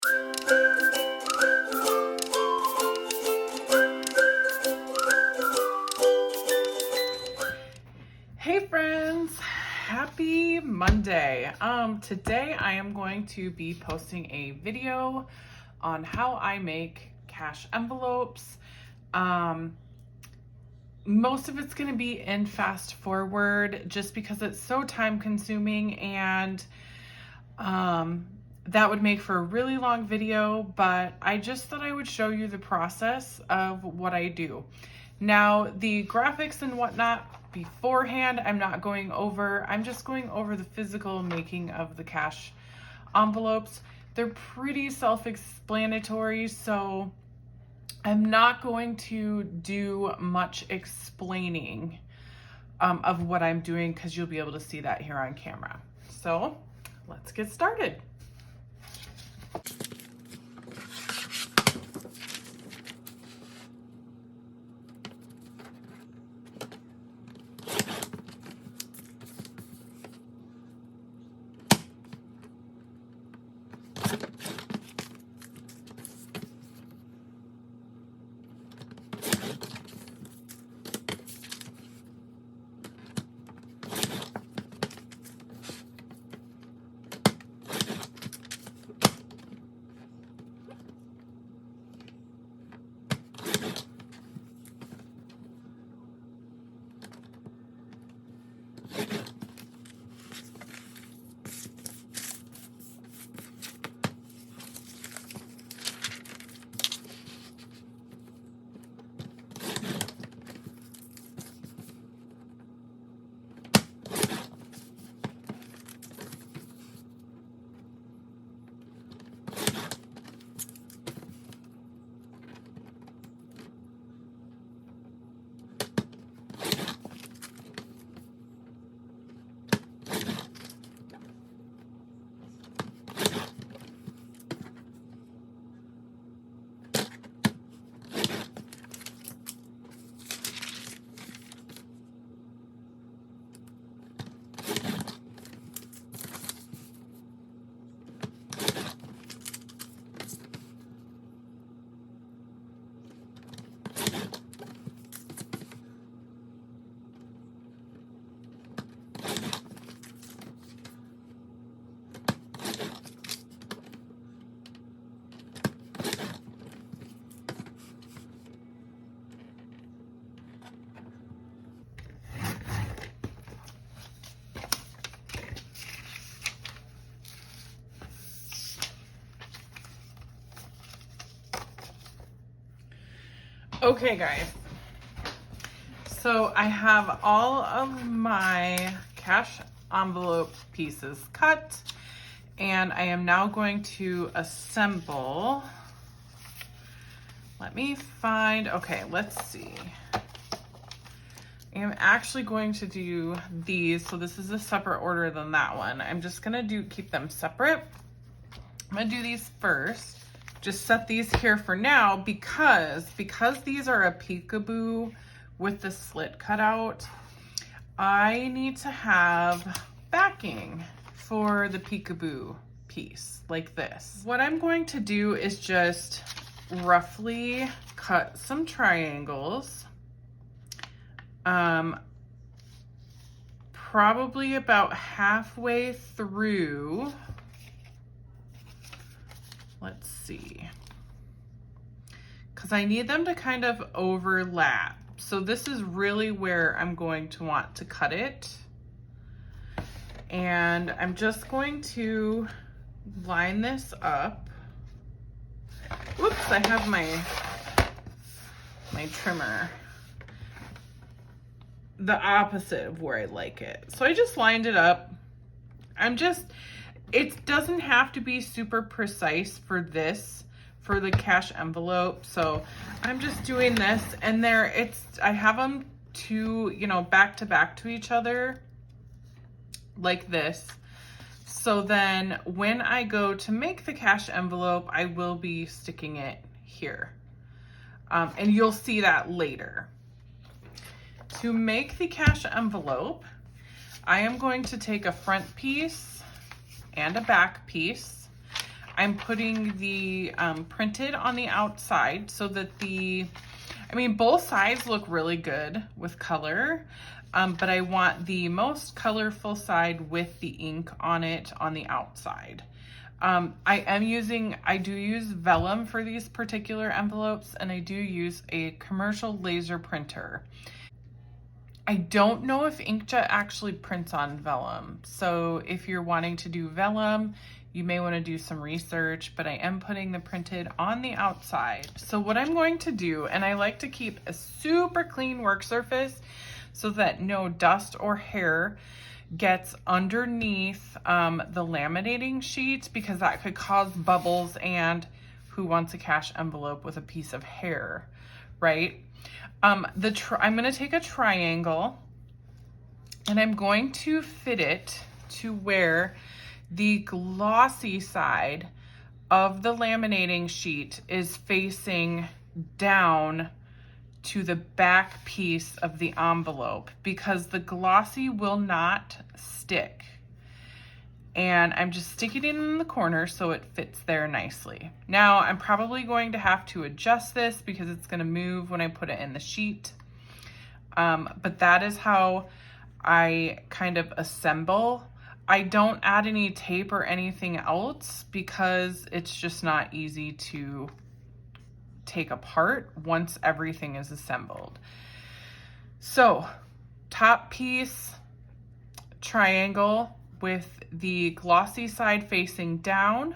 Hey friends, happy Monday. Today I am going to be posting a video on how I make cash envelopes. Most of it's going to be in fast forward just because it's so time consuming, and that would make for a really long video, but I just thought I would show you the process of what I do. Now, the graphics and whatnot beforehand, I'm not going over. I'm just going over the physical making of the cash envelopes. They're pretty self-explanatory, so I'm not going to do much explaining of what I'm doing because you'll be able to see that here on camera. So let's get started. Okay guys, so I have all of my cash envelope pieces cut, and I am now going to assemble. Let me find, okay, let's see. I am actually going to do these, so this is a separate order than that one. I'm just gonna keep them separate. I'm gonna do these first. Just set these here for now because these are a peekaboo with the slit cut out. I need to have backing for the peekaboo piece like this. What I'm going to do is just roughly cut some triangles, probably about halfway through. Let's see, because I need them to kind of overlap. So this is really where I'm going to want to cut it. And I'm just going to line this up. Whoops, I have my trimmer the opposite of where I like it. So I just lined it up. It doesn't have to be super precise for the cash envelope. So I'm just doing this, and I have them back to back to each other like this. So then when I go to make the cash envelope, I will be sticking it here. And you'll see that later. To make the cash envelope, I am going to take a front piece and a back piece. I'm putting the printed on the outside so that both sides look really good with color, but I want the most colorful side with the ink on it on the outside. I do use vellum for these particular envelopes, and I do use a commercial laser printer. I don't know if inkjet actually prints on vellum. So if you're wanting to do vellum, you may want to do some research, but I am putting the printed on the outside. So what I'm going to do, and I like to keep a super clean work surface so that no dust or hair gets underneath the laminating sheet, because that could cause bubbles, and who wants a cash envelope with a piece of hair, right? I'm going to take a triangle and I'm going to fit it to where the glossy side of the laminating sheet is facing down to the back piece of the envelope, because the glossy will not stick. And I'm just sticking it in the corner so it fits there nicely. Now I'm probably going to have to adjust this because it's going to move when I put it in the sheet. But that is how I kind of assemble. I don't add any tape or anything else because it's just not easy to take apart once everything is assembled. So top piece, triangle with the glossy side facing down,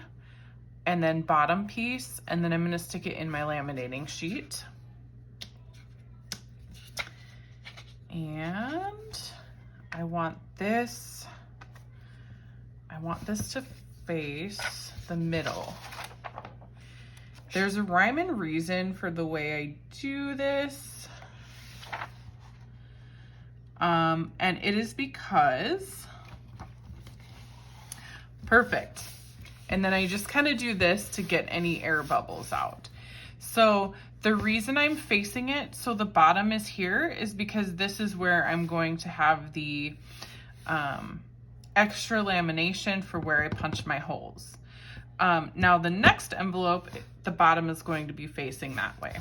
and then bottom piece, and then I'm going to stick it in my laminating sheet. And I want this to face the middle. There's a rhyme and reason for the way I do this. And it is because, perfect. And then I just kind of do this to get any air bubbles out. So the reason I'm facing it so the bottom is here is because this is where I'm going to have the extra lamination for where I punch my holes. Now the next envelope, the bottom is going to be facing that way.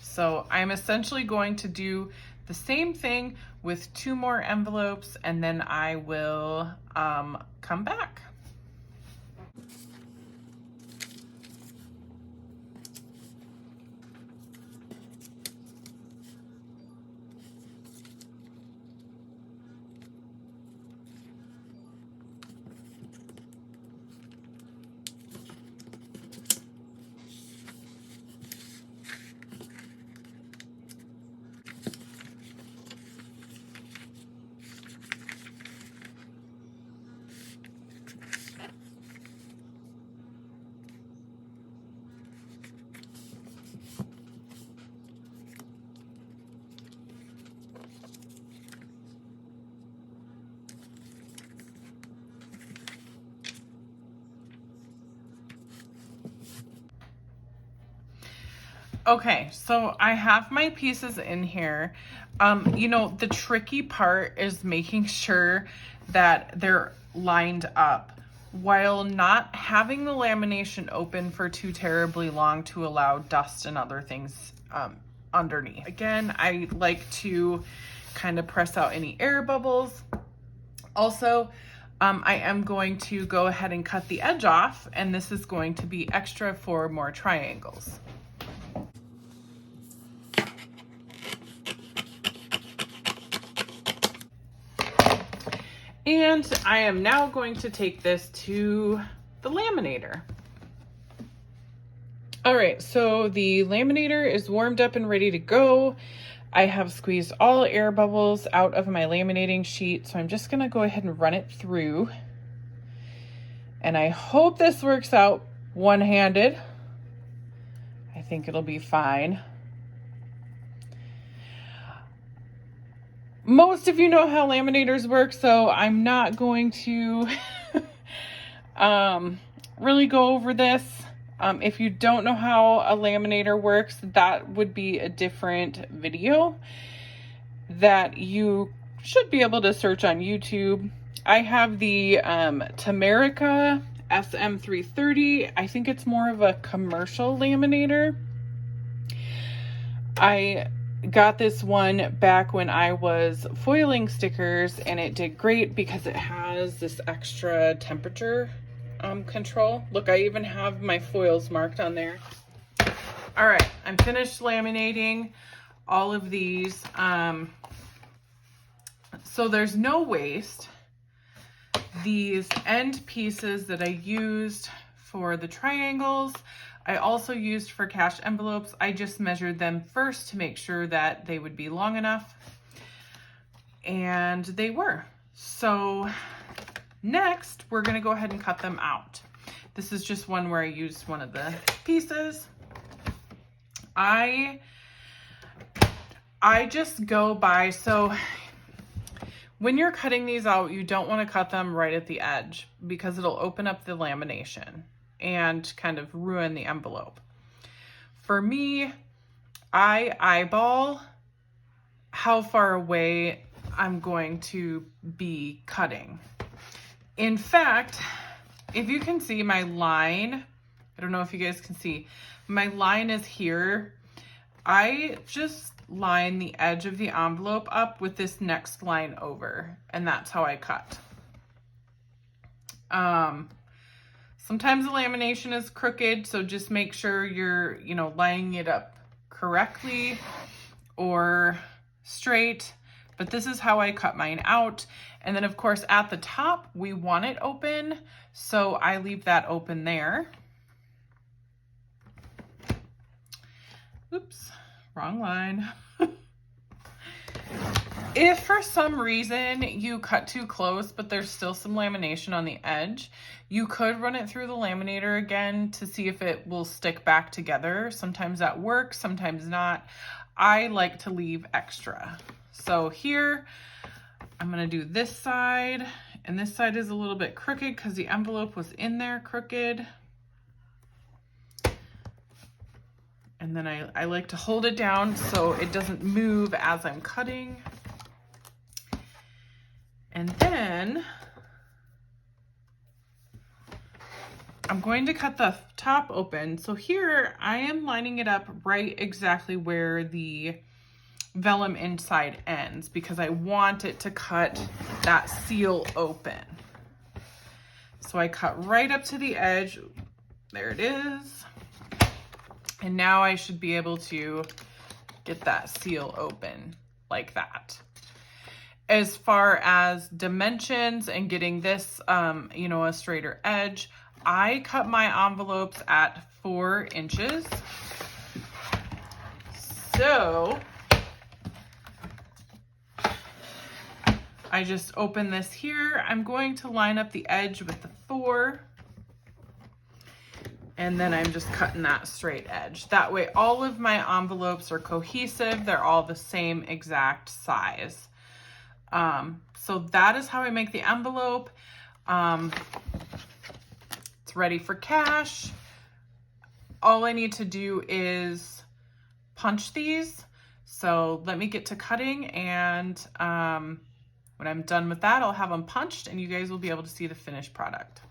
So I'm essentially going to do the same thing with 2 more envelopes, and then I will come back. Okay, so I have my pieces in here. You know, the tricky part is making sure that they're lined up while not having the lamination open for too terribly long to allow dust and other things underneath. Again, I like to kind of press out any air bubbles. Also, I am going to go ahead and cut the edge off, and this is going to be extra for more triangles. And I am now going to take this to the laminator. All right, so the laminator is warmed up and ready to go. I have squeezed all air bubbles out of my laminating sheet, so I'm just gonna go ahead and run it through. And I hope this works out one-handed. I think it'll be fine. Most of you know how laminators work, so I'm not going to really go over this. If you don't know how a laminator works, that would be a different video that you should be able to search on YouTube. I have the Tamerica SM330. I think it's more of a commercial laminator. I got this one back when I was foiling stickers, and it did great because it has this extra temperature control. Look, I even have my foils marked on there. All right, I'm finished laminating all of these. So there's no waste. These end pieces that I used for the triangles, I also used for cash envelopes. I just measured them first to make sure that they would be long enough, and they were. So next, we're gonna go ahead and cut them out. This is just one where I used one of the pieces. I just go by, so when you're cutting these out, you don't want to cut them right at the edge because it'll open up the lamination and kind of ruin the envelope. For me, I eyeball how far away I'm going to be cutting. In fact, if you can see my line, I don't know if you guys can see, my line is here. I just line the edge of the envelope up with this next line over, and that's how I cut. Sometimes the lamination is crooked, so just make sure you're, lining it up correctly or straight, but this is how I cut mine out. And then of course at the top, we want it open, so I leave that open there. Oops, wrong line. If for some reason you cut too close, but there's still some lamination on the edge, you could run it through the laminator again to see if it will stick back together. Sometimes that works, sometimes not. I like to leave extra. So here, I'm gonna do this side, and this side is a little bit crooked because the envelope was in there crooked. And then I like to hold it down so it doesn't move as I'm cutting. And then I'm going to cut the top open. So here I am lining it up right exactly where the vellum inside ends because I want it to cut that seal open. So I cut right up to the edge. There it is. And now I should be able to get that seal open like that. As far as dimensions and getting this, a straighter edge, I cut my envelopes at 4 inches. So I just open this here. I'm going to line up the edge with the 4. And then I'm just cutting that straight edge. That way all of my envelopes are cohesive. They're all the same exact size. So that is how I make the envelope. It's ready for cash. All I need to do is punch these. So let me get to cutting, and when I'm done with that, I'll have them punched and you guys will be able to see the finished product.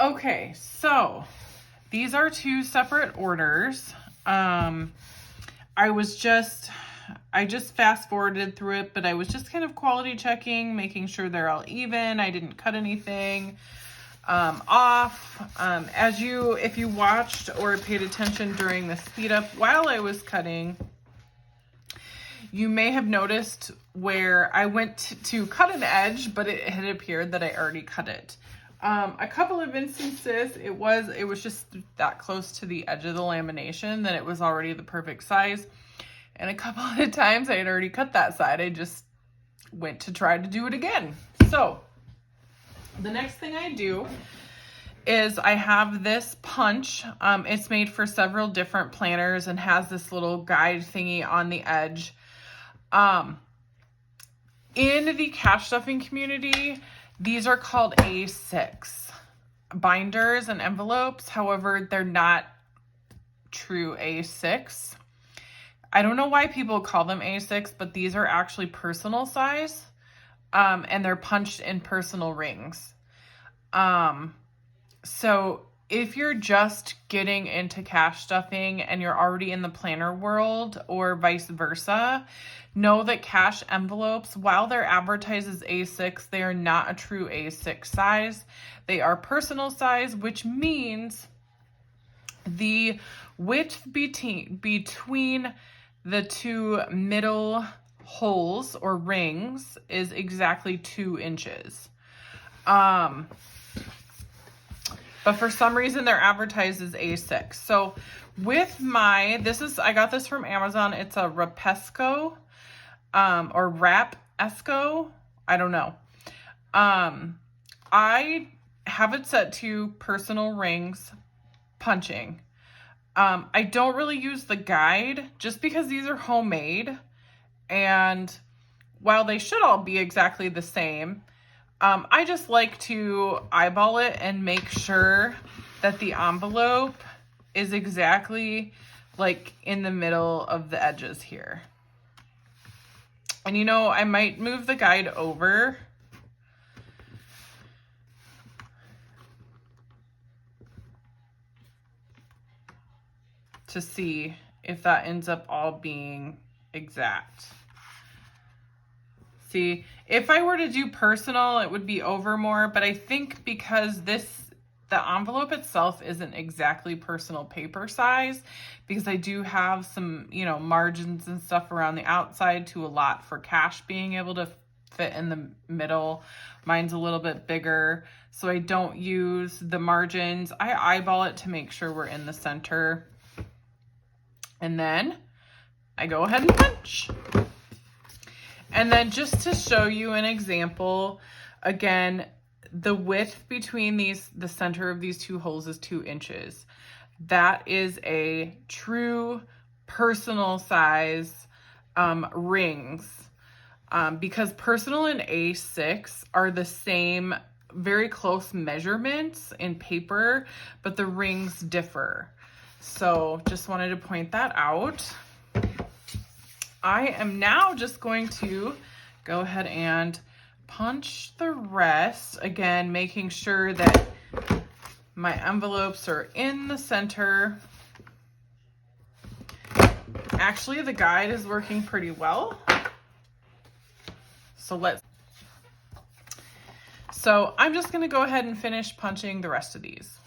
Okay, so these are two separate orders. I just fast forwarded through it, but I was just kind of quality checking, making sure they're all even. I didn't cut anything off. If you watched or paid attention during the speed up while I was cutting, you may have noticed where I went to cut an edge, but it had appeared that I already cut it. A couple of instances, it was just that close to the edge of the lamination that it was already the perfect size. And a couple of times I had already cut that side. I just went to try to do it again. So the next thing I do is I have this punch. It's made for several different planners and has this little guide thingy on the edge. In the cash stuffing community, these are called A6 binders and envelopes. However, they're not true A6. I don't know why people call them A6, but these are actually personal size, and they're punched in personal rings. So if you're just getting into cash stuffing and you're already in the planner world or vice versa, know that cash envelopes, while they're advertised as A6, they are not a true A6 size. They are personal size, which means the width between the two middle holes or rings is exactly 2 inches. But for some reason they're advertised as A6. So with I got this from Amazon. It's a Rapesco, or Rapesco. I don't know. I have it set to personal rings punching. I don't really use the guide just because these are homemade, and while they should all be exactly the same, I just like to eyeball it and make sure that the envelope is exactly like in the middle of the edges here. And I might move the guide over to see if that ends up all being exact. See, if I were to do personal, it would be over more, but I think because the envelope itself isn't exactly personal paper size, because I do have some, margins and stuff around the outside to allot for cash being able to fit in the middle. Mine's a little bit bigger, so I don't use the margins. I eyeball it to make sure we're in the center. And then I go ahead and punch. And then just to show you an example, again, the width between the center of these two holes is 2 inches. That is a true personal size rings, because personal and A6 are the same, very close measurements in paper, but the rings differ. So just wanted to point that out. I am now just going to go ahead and punch the rest, again, making sure that my envelopes are in the center. Actually, the guide is working pretty well. So I'm just going to go ahead and finish punching the rest of these.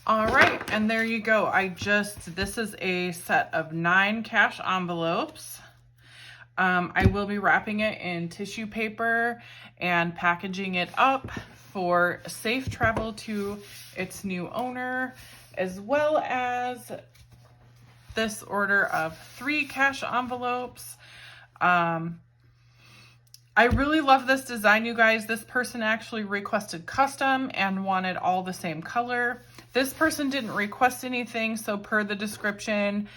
All right, and there you go. This is a set of 9 cash envelopes. I will be wrapping it in tissue paper and packaging it up for safe travel to its new owner, as well as this order of 3 cash envelopes. I really love this design, you guys. This person actually requested custom and wanted all the same color. This person didn't request anything, so per the description,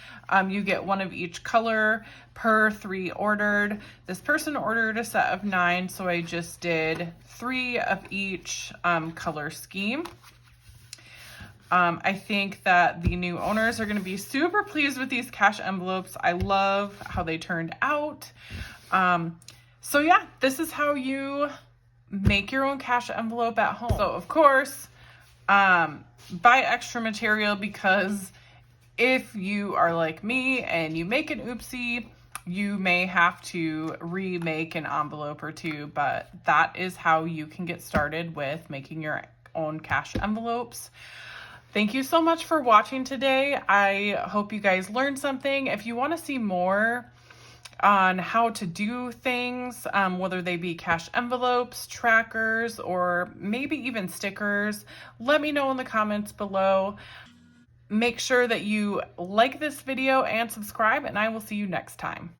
you get one of each color per 3 ordered. This person ordered a set of 9, so I just did 3 of each color scheme. I think that the new owners are going to be super pleased with these cash envelopes. I love how they turned out. So yeah, this is how you make your own cash envelope at home. So of course, buy extra material, because if you are like me and you make an oopsie, you may have to remake an envelope or two, but that is how you can get started with making your own cash envelopes. Thank you so much for watching today. I hope you guys learned something. If you want to see more on how to do things, whether they be cash envelopes, trackers, or maybe even stickers, let me know in the comments below. Make sure that you like this video and subscribe, and I will see you next time.